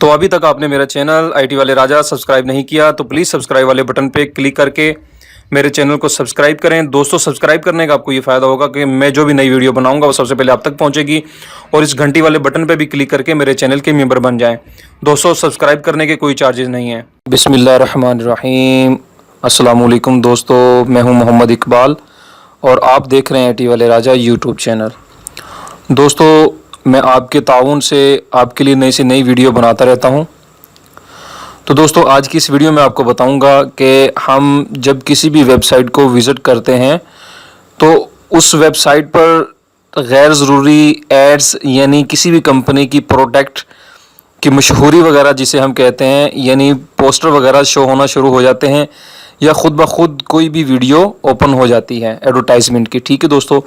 तो अभी तक आपने मेरा चैनल आईटी वाले राजा सब्सक्राइब नहीं किया तो प्लीज़ सब्सक्राइब वाले बटन पे क्लिक करके मेरे चैनल को सब्सक्राइब करें। दोस्तों, सब्सक्राइब करने का आपको ये फ़ायदा होगा कि मैं जो भी नई वीडियो बनाऊंगा वो सबसे पहले आप तक पहुंचेगी, और इस घंटी वाले बटन पे भी क्लिक करके मेरे चैनल के मेंबर बन जाएं। दोस्तों, सब्सक्राइब करने के कोई चार्जेस नहीं हैं। बिस्मिल्लाहिर्रहमानिर्रहीम। अस्सलाम वालेकुम दोस्तों, मैं हूँ मोहम्मद इकबाल और आप देख रहे हैं आईटी वाले राजा यूट्यूब चैनल। दोस्तों, मैं आपके ताउन से आपके लिए नई से नई वीडियो बनाता रहता हूं। तो दोस्तों, आज की इस वीडियो में आपको बताऊंगा कि हम जब किसी भी वेबसाइट को विज़िट करते हैं तो उस वेबसाइट पर गैर ज़रूरी एड्स यानी किसी भी कंपनी की प्रोडक्ट की मशहूरी वगैरह जिसे हम कहते हैं, यानी पोस्टर वगैरह शो होना शुरू हो जाते हैं या ख़ुद ब खुद कोई भी वीडियो ओपन हो जाती है एडवर्टाइजमेंट की। ठीक है दोस्तों,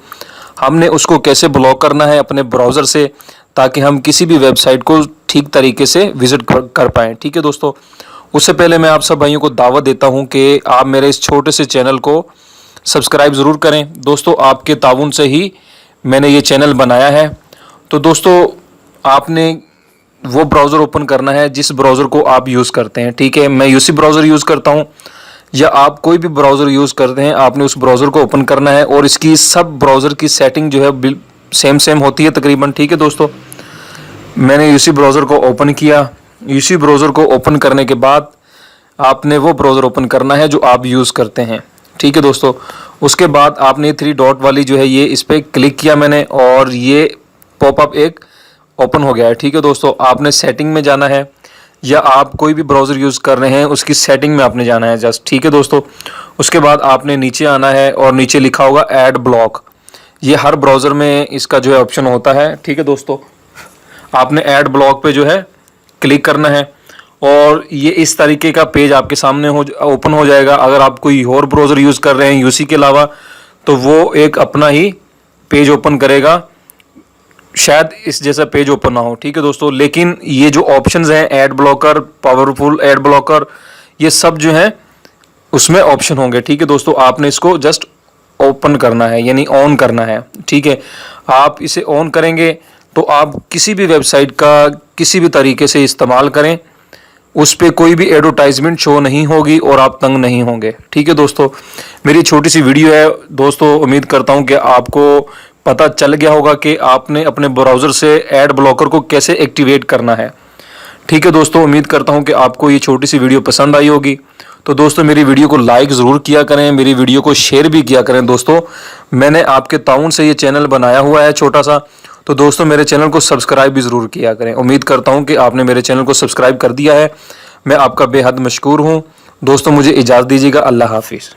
हमने उसको कैसे ब्लॉक करना है अपने ब्राउज़र से ताकि हम किसी भी वेबसाइट को ठीक तरीके से विज़िट कर पाएँ। ठीक है दोस्तों, उससे पहले मैं आप सब भाइयों को दावत देता हूं कि आप मेरे इस छोटे से चैनल को सब्सक्राइब ज़रूर करें। दोस्तों, आपके ताउन से ही मैंने ये चैनल बनाया है। तो दोस्तों, आपने वो ब्राउज़र ओपन करना है जिस ब्राउज़र को आप यूज़ करते हैं। ठीक है, मैं यूसी ब्राउज़र यूज़ करता हूँ या आप कोई भी ब्राउज़र यूज़ करते हैं, आपने उस ब्राउज़र को ओपन करना है और इसकी सब ब्राउज़र की सेटिंग जो है सेम होती है तकरीबन। ठीक है दोस्तों, मैंने यूसी ब्राउज़र को ओपन किया। यूसी ब्राउज़र को ओपन करने के बाद आपने वो ब्राउज़र ओपन करना है जो आप यूज़ करते हैं। ठीक है दोस्तों, उसके बाद आपने 3 डॉट वाली जो है ये इस पर क्लिक किया मैंने और ये पॉपअप एक ओपन हो गया है। ठीक है दोस्तों, आपने सेटिंग में जाना है या आप कोई भी ब्राउज़र यूज़ कर रहे हैं उसकी सेटिंग में आपने जाना है जस्ट। ठीक है दोस्तों, उसके बाद आपने नीचे आना है और नीचे लिखा होगा ऐड ब्लॉक। ये हर ब्राउज़र में इसका जो है ऑप्शन होता है। ठीक है दोस्तों, आपने ऐड ब्लॉक पे जो है क्लिक करना है और ये इस तरीके का पेज आपके सामने ओपन हो जाएगा। अगर आप कोई और ब्राउज़र यूज़ कर रहे हैं यूसी के अलावा तो वो एक अपना ही पेज ओपन करेगा, शायद इस जैसा पेज ओपन ना हो। ठीक है दोस्तों, लेकिन ये जो ऑप्शंस हैं add blocker, powerful add blocker, ये सब जो हैं उसमें ऑप्शन होंगे। ठीक है दोस्तों, आपने इसको जस्ट ओपन करना है यानी ऑन करना है। ठीक है, आप इसे ऑन करेंगे तो आप किसी भी वेबसाइट का किसी भी तरीके से इस्तेमाल करें, उस पर कोई भी एडवर्टाइजमेंट शो नहीं होगी और आप तंग नहीं होंगे। ठीक है दोस्तों, मेरी छोटी सी वीडियो है दोस्तों, उम्मीद करता हूं कि आपको पता चल गया होगा कि आपने अपने ब्राउज़र से ऐड ब्लॉकर को कैसे एक्टिवेट करना है। ठीक है दोस्तों, उम्मीद करता हूं कि आपको ये छोटी सी वीडियो पसंद आई होगी। तो दोस्तों, मेरी वीडियो को लाइक ज़रूर किया करें, मेरी वीडियो को शेयर भी किया करें। दोस्तों, मैंने आपके ताउन से ये चैनल बनाया हुआ है छोटा सा, तो दोस्तों मेरे चैनल को सब्सक्राइब भी ज़रूर किया करें। उम्मीद करता हूं कि आपने मेरे चैनल को सब्सक्राइब कर दिया है। मैं आपका बेहद मशकूर हूं। दोस्तों, मुझे इजाज़त दीजिएगा। अल्लाह हाफिज़।